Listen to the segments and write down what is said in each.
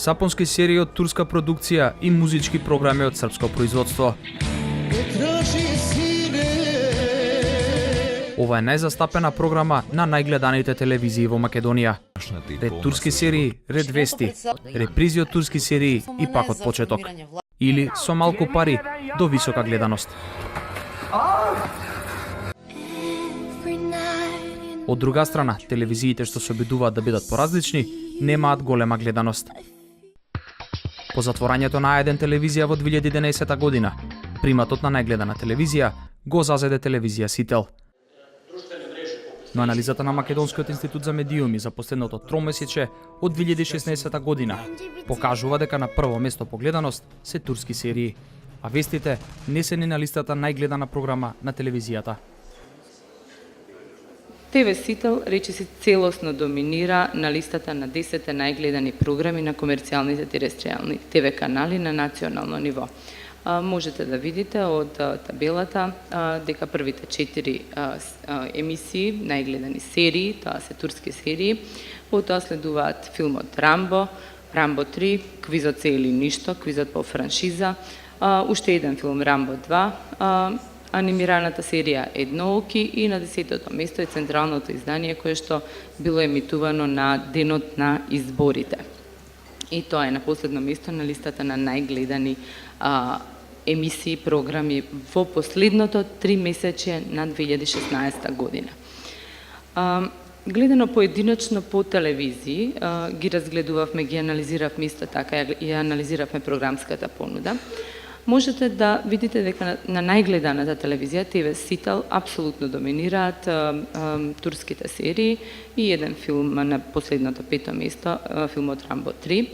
сапонски серии од турска продукција и музички програми од српско производство. Ова е најзастапена програма на најгледаните телевизии во Македонија. Ред турски серии, ред вести, репризи од турски серии и пак од почеток. Или со малку пари до висока гледаност. Од друга страна, телевизиите што се обидуваат да бидат поразлични, немаат голема гледаност. По затворањето на А1 телевизија во 2011 година, приматот на најгледана телевизија го зазеде телевизија Сител. Но анализата на Македонскиот институт за медиуми за последното тромесече од 2016 година покажува дека на прво место по гледаност се турски серии, а вестите не се ни на листата најгледана програма на телевизијата. ТВ Сител речиси целосно доминира на листата на 10 најгледани програми на комерцијалните терестријални ТВ канали на национално ниво. Можете да видите од табелата дека првите 4 емисии, најгледани серии, тоа се турски серии, потоа следуваат филмот Рамбо, Рамбо 3, Квизот се или ништо, квизот по франшиза, уште еден филм Рамбо 2, анимираната серија Еднооки и на 10-то место е централното издание кое што било емитувано на денот на изборите. И тоа е на последно место на листата на најгледани емисии, програми во последното 3 месече на 2016 година. Гледано поединечно по телевизии, ги разгледувавме, ги анализиравме исто така и анализиравме програмската понуда. Можете да видите дека на најгледаната телевизија ТВ Сител апсолутно доминираат турските серии и еден филм на последното 5-то место, филмот Рамбо 3.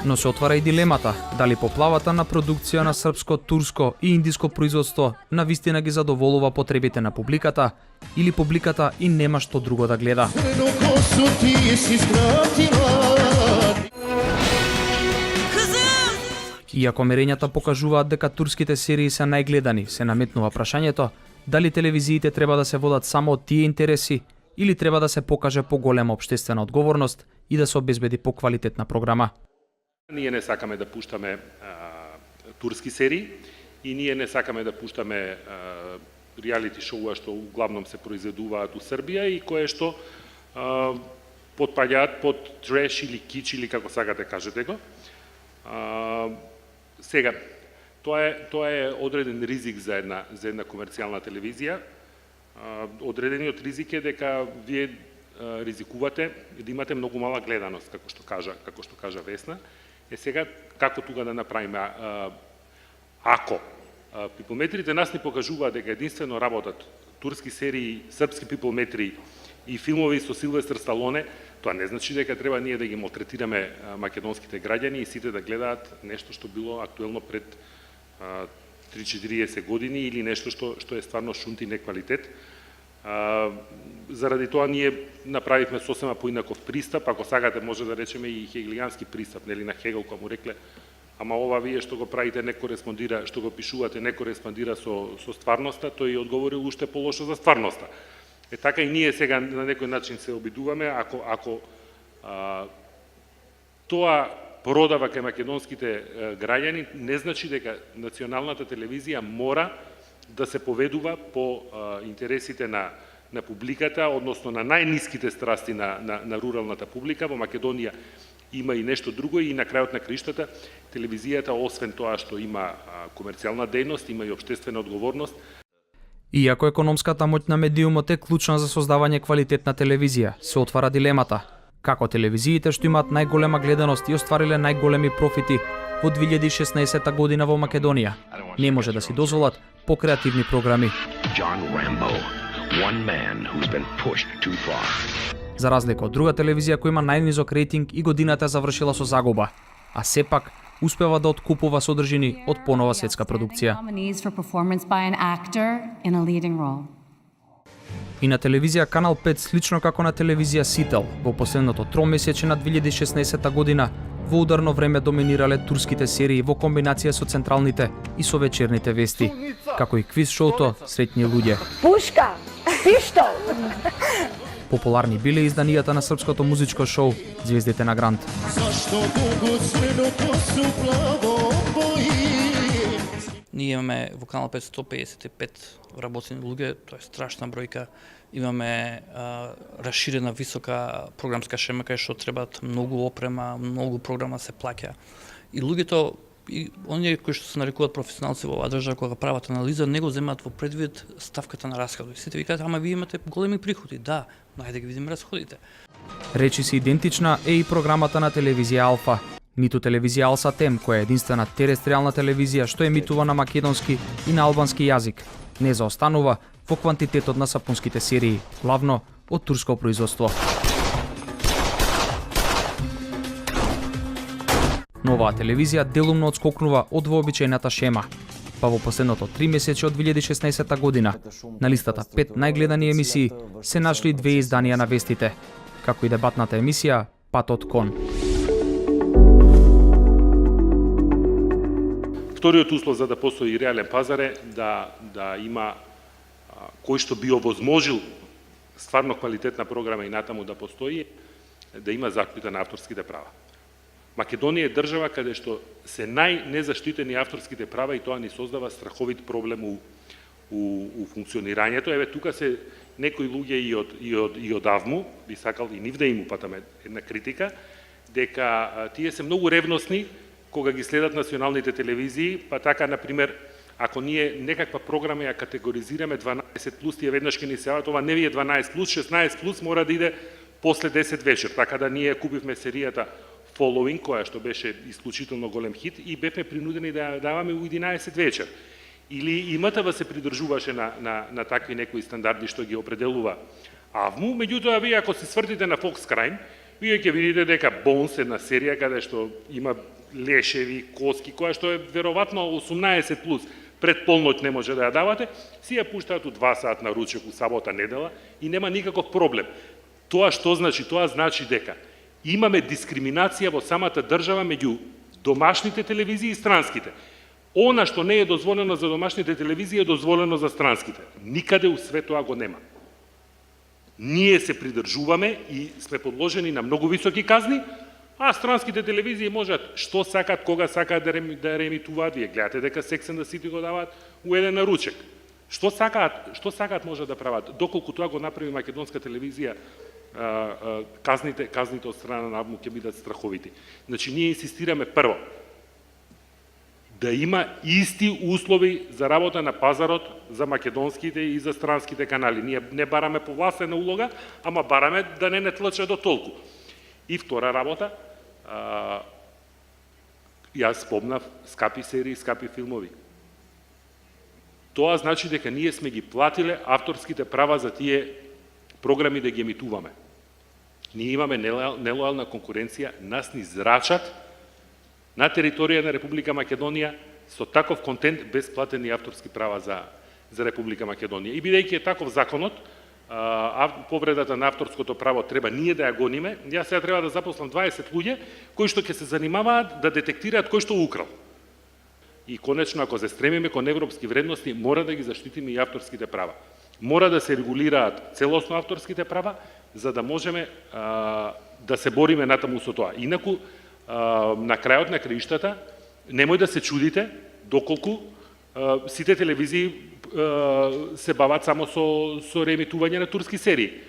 Но се отвара и дилемата дали поплавата на продукција на српско, турско и индиско производство на вистина ги задоволува потребите на публиката или публиката и нема што друго да гледа. Иако мерењата покажуваат дека турските серии се најгледани, се наметнува прашањето дали телевизиите треба да се водат само од тие интереси или треба да се покаже поголема општествена одговорност и да се обезбеди поквалитетна програма. Ние не сакаме да пуштаме турски серии и ние не сакаме да пуштаме реалити шоуа што углавном се произведуваат у Србија и кое што потпаѓаат под треш или кич или како сакате кажете го. Сега, тоа е одреден ризик за една комерцијална телевизија. Одредениот ризик е дека вие ризикувате да имате многу мала гледаност, како што кажа Весна. Сега, како тука да направиме? Ако пиплметрите нас ни покажуваат дека единствено работат турски серии, српски пиплметри и филмови со Силвестр Сталоне, тоа не значи дека треба ние да ги малтретираме македонските граѓани и сите да гледаат нешто што било актуелно пред 30-40 години или нешто што е стварно шунт и неквалитет. Заради тоа ние направивме сосема поинаков пристап, ако сакате може да речеме и хегелијански пристап, нели, на Хегел, кога му рекле ама ова вие што го правите не кореспондира, што го пишувате не кореспондира со стварноста, тој одговорил уште полошо за стварноста. Така и ние сега на некој начин се обидуваме, ако тоа продава кај македонските граѓани, не значи дека националната телевизија мора да се поведува по интересите на публиката, односно на најниските страсти на руралната публика. Во Македонија има и нешто друго и на крајот на криштата телевизијата, освен тоа што има комерцијална дејност, има и општествена одговорност. Иако економската моќ на медиумот е клучна за создавање квалитетна телевизија, се отвара дилемата како телевизиите што имаат најголема гледаност и оствариле најголеми профити во 2016 година во Македонија не може да си дозволат покреативни програми. За разлика од друга телевизија која има најнизок рейтинг и годината завршила со загуба, а сепак успева да откупува содржини од понова светска продукција. И на телевизија Канал 5, слично како на телевизија Сител, во последното тромесече на 2016 година, во ударно време доминирале турските серии во комбинација со централните и со вечерните вести, како и квиз шоуто Среќни луѓе. Пушка! Пиштол! Популарни биле изданијата на српското музичко шоу Звездите на Грант. Зашто драгоценото су плаво бои? Ние имаме во канал 555 работени луѓе, тоа е страшна бројка. Имаме расширена висока програмска шема кај што требаат многу опрема, многу програма се плаќа. И луѓето, и оние кои што се нарекуваат професионалци во оваа држава, кога прават анализа, не го земаат во предвид ставката на расходи. Сите викаат, ама вие имате големи приходи. Да, но ајде ги видиме расходите. Речи се идентична е и програмата на телевизија Алфа. Ниту телевизија Алса Тем, која е единствена терестријална телевизија што емитува на македонски и на албански јазик, не заостанува во квантитетот на сапунските серии, главно од турско производство. Но оваа телевизија делумно одскокнува од вообичајната шема, па во последното 3 месече од 2016 година на листата 5 најгледани емисии се нашли 2 изданија на вестите, како и дебатната емисија Патот кон. Вториот услов за да постои реален пазар е да има кој што би овозможил стварно квалитетна програма и натаму да постои, да има заштита на авторските права. Македонија е држава каде што се најнезаштитени авторските права и тоа ни создава страховит проблем у функционирањето. Еве тука се некои луѓе и од АВМУ, би сакал и нив да им упатаме една критика, дека тие се многу ревностни кога ги следат националните телевизии, па така, например, ако ние некаква програма ја категоризираме 12+, тие веднаш ќе ни се јават, ова не ви е 12+, 16+, мора да иде после 10 вечер. Така да ние купивме серијата Following, која што беше исклучително голем хит, и бевме принудени да ја даваме у 11 вечер. Или ИМТВ се придржуваше на такви некои стандарди што ги определува АВМУ, меѓутоа вие ако се свртите на Fox Crime, вие ќе видите дека Bones е една серија каде што има лешеви, коски, која што е веројатно 18+, пред полноќ не може да ја давате, си ја пуштаат у 2 сат на ручек у сабота, недела и нема никаков проблем. Тоа што значи? Тоа значи дека имаме дискриминација во самата држава меѓу домашните телевизии и странските. Она што не е дозволено за домашните телевизии е дозволено за странските. Никаде у свет тоа го нема. Ние се придржуваме и сме подложени на многу високи казни, а странските телевизии можат што сакат, кога сакаат да реемитуваат. Вие гледате дека Sex and the City го даваат у еден наручек. Што сакаат може да прават. Доколку тоа го направи македонска телевизија, казните од страна на АВМУ ќе бидат страховити. Значи, ние инсистираме прво да има исти услови за работа на пазарот за македонските и за странските канали. Ние не бараме повластена улога, ама бараме да не тлача до толку. И втора работа, јас спомнав скапи серии, скапи филмови. Тоа значи дека ние сме ги платиле авторските права за тие програми да ги емитуваме. Ние имаме нелојална конкуренција, нас ни зрачат на територија на Република Македонија со таков контент без платени авторски права за Република Македонија. И бидејќи е таков законот, повредата на авторското право треба ние да ја гониме, јас сега треба да запослам 20 луѓе кои што ќе се занимаваат да детектираат кој што украл. И конечно, ако се стремиме кон европски вредности, мора да ги заштитиме и авторските права. Мора да се регулираат целосно авторските права, за да можеме да се бориме натаму со тоа. Инаку, на крајот на краиштата, немој да се чудите доколку сите телевизии се бават само со реемитување на турски серии.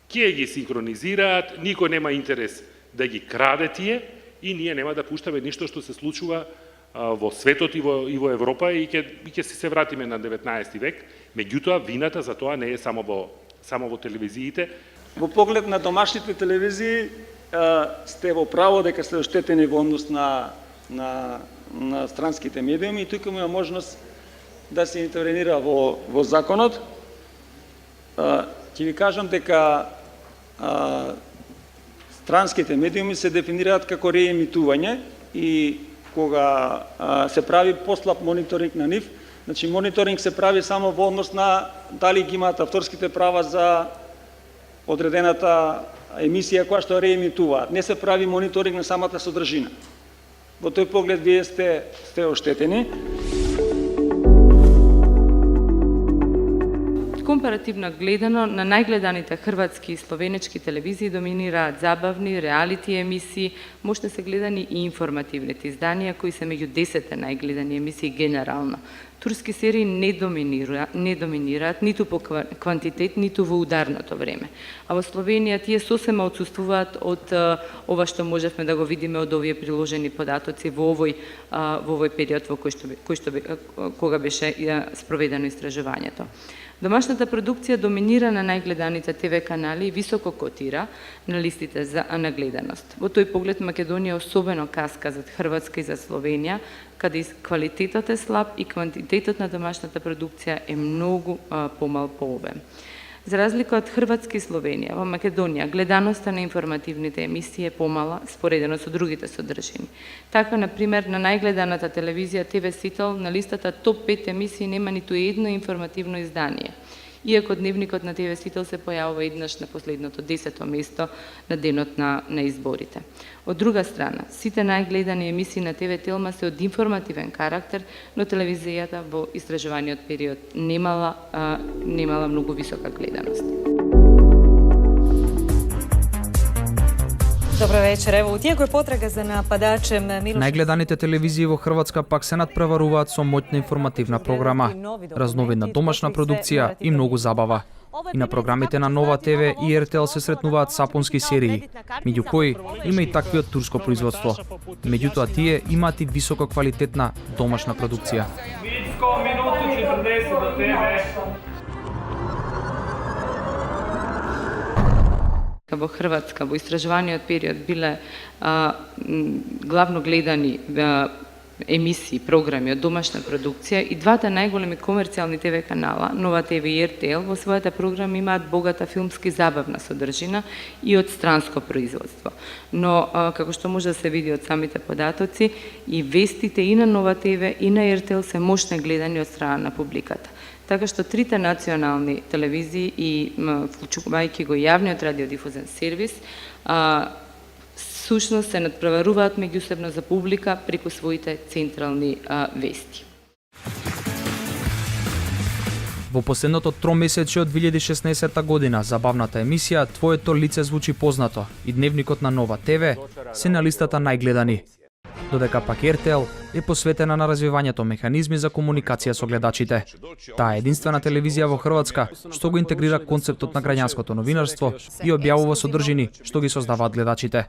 Ке ги синхронизираат, никој нема интерес да ги краде тие и ние нема да пуштаме ништо што се случува во светот и во Европа и ќе се вратиме на 19 век. Меѓутоа, вината за тоа не е само во телевизиите. Во поглед на домашните телевизии, сте во право дека сте оштетени во однос на странските медиуми и тука има можност да се интервенира во законот. Ќе ви кажам дека странските медиуми се дефинираат како реемитување и кога се прави послаб мониторинг на нив, значи мониторинг се прави само во однос на дали ги имаат авторските права за одредената емисија која што реемитуваат. Не се прави мониторинг на самата содржина. Во тој поглед вие сте Кон komparativno gledano, na najgledaните hrvatski i slovenečki televiziji dominiraат забавни, реалити емисии, може да се гледани и информативните изданија, кои се меѓу 10 најгледани емисии генерално. Турски серии не доминираат ниту по квантитет, ниту во ударното време. А во Словенија тие сосема отсуствуваат од ова што можевме да го видиме од овие приложени податоци во овој период во кога беше спроведено истражувањето. Домашната продукција доминира на најгледаните ТВ канали и високо котира на листите за нагледаност. Во тој поглед Македонија особено каска зад Хрватска и за Словенија, каде квалитетот е слаб и квантитетот на домашната продукција е многу помал по обем. За разлика од Хрватска и Словенија, во Македонија гледаноста на информативните емисии е помала споредено со другите содржини. Така, например, на најгледаната телевизија ТВ Сител на листата топ 5 емисии нема ниту едно информативно издание, иако дневникот на ТВ Сител се појавува еднаш на последното 10-то место на денот на изборите. Од друга страна, сите најгледани емисии на ТВ Телма се од информативен карактер, но телевизијата во истражуваниот период немала многу висока гледаност. Dobro večer. Evo, u tijeku je potraga za napadačem Milošem... Најгледаните телевизии во Хрватска пак се надпреваруваат со моќна информативна програма, разновидна домашна продукција и многу забава. И на програмите на Нова ТВ и РТЛ се сретнуваат сапунски серии, меѓу кои има и такви од турско производство. Меѓутоа тие имаат и високо квалитетна домашна продукција. Минуту 40 до ТВ. Во Хрватска во истражуваниот период биле главно гледани емисии, програми од домашна продукција и двата најголеми комерцијални ТВ канала, Нова ТВ и РТЛ, во својата програма имаат богата филмски забавна содржина и од странско производство. Но, како што може да се види од самите податоци, и вестите и на Нова ТВ и на РТЛ се мощно гледани од страна на публиката. Така што трите национални телевизии и вклучувајќи го јавниот радиодифузен сервис, сушност се надпреваруваат меѓусебно за публика преку своите централни вести. Во последното тромесечие од 2016 година забавната емисија Твоето лице звучи познато и дневникот на Нова ТВ се на листата најгледани, додека пак РТЛ е посветена на развивањето механизми за комуникација со гледачите. Таа е единствена телевизија во Хрватска што го интегрира концептот на граѓанското новинарство и објавува содржини што ги создаваат гледачите.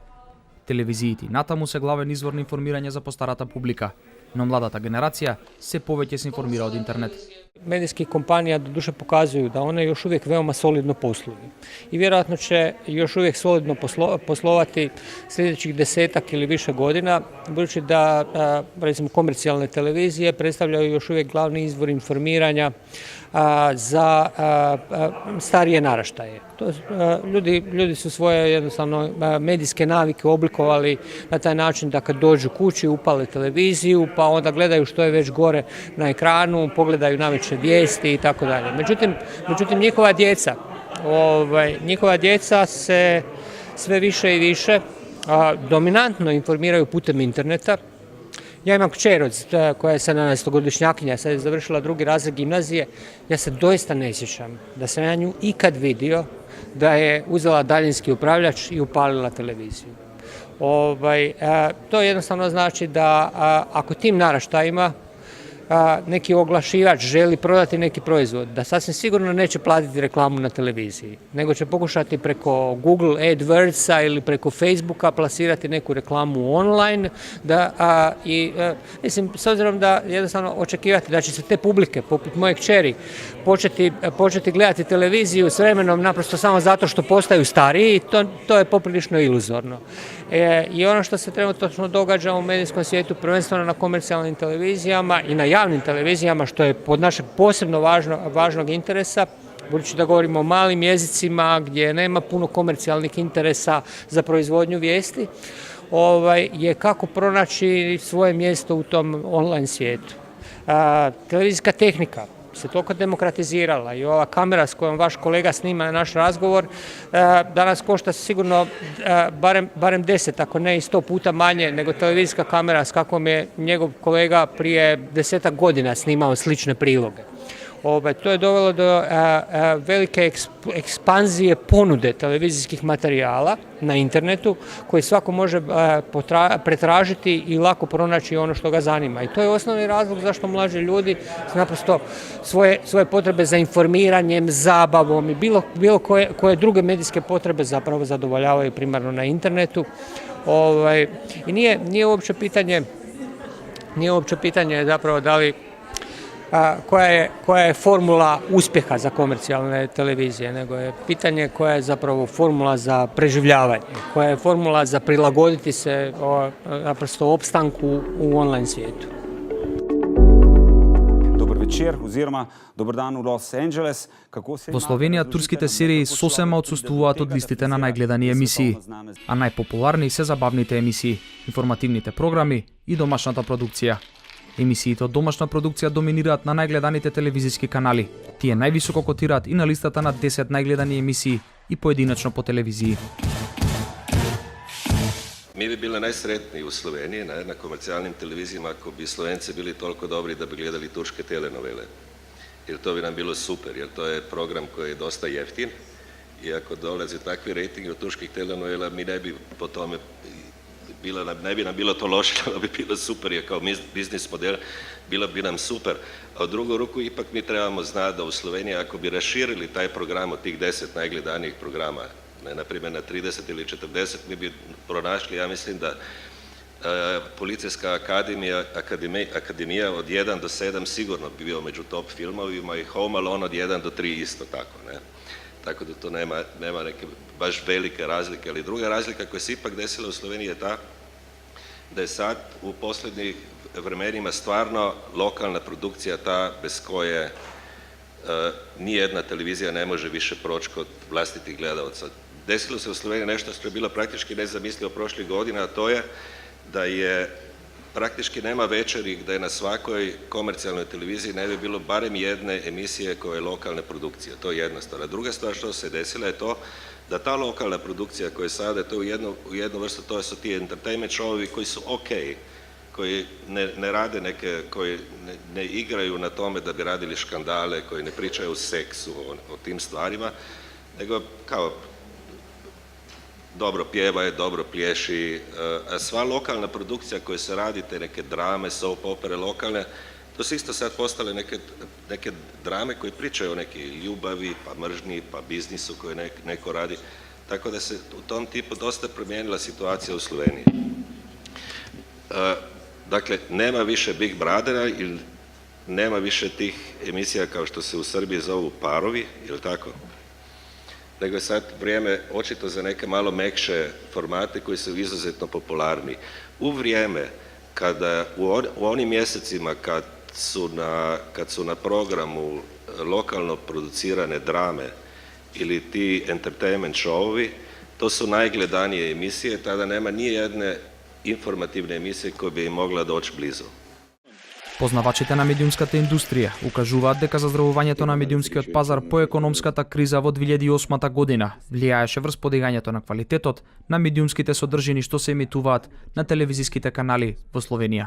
Телевизиите натаму се главен извор на информирање за постарата публика, но младата генерација се повеќе се информира од интернет. Медijskih kompanija doduše pokazuju da one još uvijek veoma solidno posluju i vjerojatno će još uvijek solidno poslovati sljedećih 10-ak ili više godina, budući da recimo komercijalne televizije predstavljaju još uvijek glavni izvor informiranja za starije naraštaje. Ljudi su svoje jednostavno medijske navike oblikovali na taj način da kad dođu kući upale televiziju pa onda gledaju što je već gore na ekranu, pogledaju navečer vijesti i tako dalje. Međutim njihova djeca se sve više i više dominantno informiraju putem interneta. Ja imam kćer koja je 17-godišnjakinja, sad je završila 2. razred gimnazije. Ja se doista ne sjećam da sam ja nju ikad vidio da je uzela daljinski upravljač i upalila televiziju. To jednostavno znači da ako tim naraštajima neki oglašivač želi prodati neki proizvod, da sasvim sigurno neće platiti reklamu na televiziji, nego će pokušati preko Google AdWordsa ili preko Facebooka plasirati neku reklamu online, mislim, s obzirom da jednostavno očekivati da će se te publike, poput moje kćeri, početi gledati televiziju s vremenom naprosto samo zato što postaju stariji, to je poprilično iluzorno. I ono što se trenutno događa u medijskom svijetu, prvenstveno na komercijalnim televizijama i na javnim televizijama, što je pod našeg posebno važnog interesa, budući da govorimo o malim jezicima gdje nema puno komercijalnih interesa za proizvodnju vijesti, je kako pronaći svoje mjesto u tom online svijetu. Televizijska tehnika se toliko demokratizirala i ova kamera s kojom vaš kolega snima naš razgovor danas košta sigurno barem 10, ako ne i 100 puta manje nego televizijska kamera s kakvom je njegov kolega prije 10 godina snimao slične priloge. To je dovelo do velike ekspanzije ponude televizijskih materijala na internetu koji svako može pretražiti i lako pronaći ono što ga zanima. I to je osnovni razlog zašto mlađi ljudi naprosto svoje potrebe za informiranjem, zabavom i bilo koje druge medijske potrebe zapravo zadovoljavaju primarno na internetu. I nije uopće pitanje zapravo da li koja je formula uspjeha za komercijalne televizije, nego je pitanje koja je zapravo formula za preživljavanje, koja je formula za prilagoditi se naprosto opstanku u online svijetu. Dobar večer oziroma dobar dan v Los Angeles. Во Словенија турските серии сосема отсуствуваат од листите на најгледани емисии, а најпопуларни се забавните емисии, информативните програми и домашната продукција. Емисиите од домашна продукција доминираат на најгледаните телевизиски канали. Тие највисоко котираат и на листата на 10 најгледани емисии и поединачно по телевизiji. Mi bi bili najsretniji u Sloveniji na komercijalnim televizijama ako bi Slovenci bili toliko dobri da bi gledali turške telenovele. Jer to bi nam bilo super, jer to je program koji je dosta jeftin i ako dolazi takvi rejtingi od turških telenovela, mi ne bi po tome ne bi nam bilo to loše, ali bi bilo super, jer kao biznis model bilo bi nam super. A u drugu ruku ipak mi trebamo znati da u Sloveniji ako bi raširili taj program od tih 10 najgledanijih programa, na primjer na 30 ili 40, mi bi pronašli, ja mislim da Policijska akademija od 1 do 7 sigurno bi bio među top filmovima i Home Alone od 1 do 3 isto tako, ne? Tako da to nema neke baš velike razlike, ali druga razlika koja se ipak desila u Sloveniji je ta da je sad u posljednjih vremenima stvarno lokalna produkcija ta bez koje nijedna televizija ne može više proći kod vlastitih gledalaca. Desilo se u Sloveniji nešto što je bilo praktički nezamislivo prošlih godina, a to je da je praktički nema večeri gdje na svakoj komercijalnoj televiziji ne bi bilo barem jedne emisije koje je lokalne produkcije. To je jedna stvar. A druga stvar što se desila je to da ta lokalna produkcija koja je sada to u jednu vrstu, to su ti entertainment showovi koji su ok, koji ne rade neke, koji ne igraju na tome da bi radili škandale, koji ne pričaju o seksu, o tim stvarima, nego kao dobro pjevaje, dobro plješi, a sva lokalna produkcija koja se radi, te neke drame, soap opere lokalne, to su isto sad postale neke drame koje pričaju o neke ljubavi, pa mržnji, pa biznisu koji neko radi. Tako da se u tom tipu dosta promijenila situacija u Sloveniji. Dakle, nema više Big Brothera ili nema više tih emisija kao što se u Srbiji zovu parovi, ili tako? Nego je sad vrijeme očito za neke malo mekše formate koji su izuzetno popularni. U vrijeme kada u onim mjesecima kad su na programu lokalno producirane drame ili ti entertainment showovi, to su najgledanije emisije, tada nema nijedne informativne emisije koja bi im mogla doći blizu. Познавачите на медиумската индустрија укажуваат дека заздравувањето на медиумскиот пазар по економската криза во 2008 година влијаеше врз подигањето на квалитетот на медиумските содржини што се емитуваат на телевизиските канали во Словенија.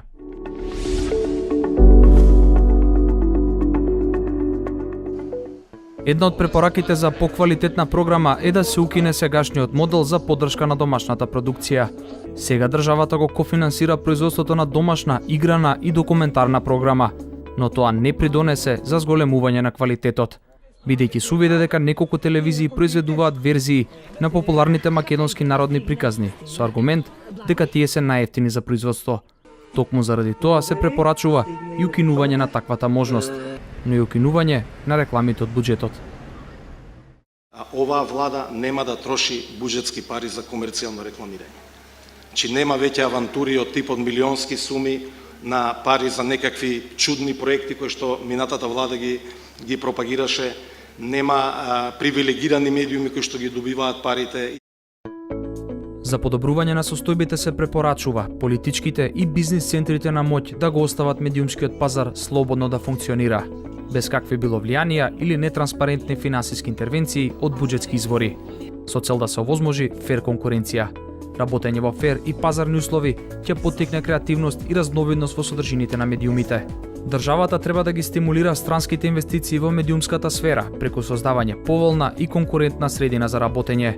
Една од препораките за поквалитетна програма е да се укине сегашниот модел за поддршка на домашната продукција. Сега државата го кофинансира производството на домашна, играна и документарна програма, но тоа не придонесе за зголемување на квалитетот, бидејќи се увиде дека неколку телевизии произведуваат верзии на популарните македонски народни приказни со аргумент дека тие се најевтини за производство. Токму заради тоа се препорачува и укинување на таквата можност, но и укинување на рекламите од буџетот. Оваа влада нема да троши буџетски пари за комерцијално рекламирање. Че нема веќе авантури од типот милионски суми на пари за некакви чудни проекти кои што минатата влада ги пропагираше, нема привилегирани медиуми кои што ги добиваат парите. За подобрување на состојбите се препорачува политичките и бизнис центрите на моќ да го остават медиумскиот пазар слободно да функционира, без какви било влијанија или нетранспарентни финансиски интервенции од буџетски извори, со цел да се овозможи фер конкуренција. Работење во фер и пазарни услови ќе поттикне креативност и разновидност во содржините на медиумите. Државата треба да ги стимулира странските инвестиции во медиумската сфера преку создавање поволна и конкурентна средина за работење,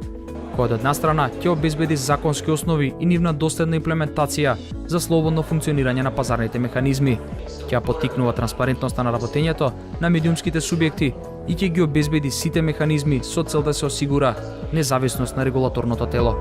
која од една страна ќе обезбеди законски основи и нивна доследна имплементација за слободно функционирање на пазарните механизми, ќе поттикнува транспарентноста на работењето на медиумските субјекти и ќе ги обезбеди сите механизми со цел да се осигура независност на регулаторното тело.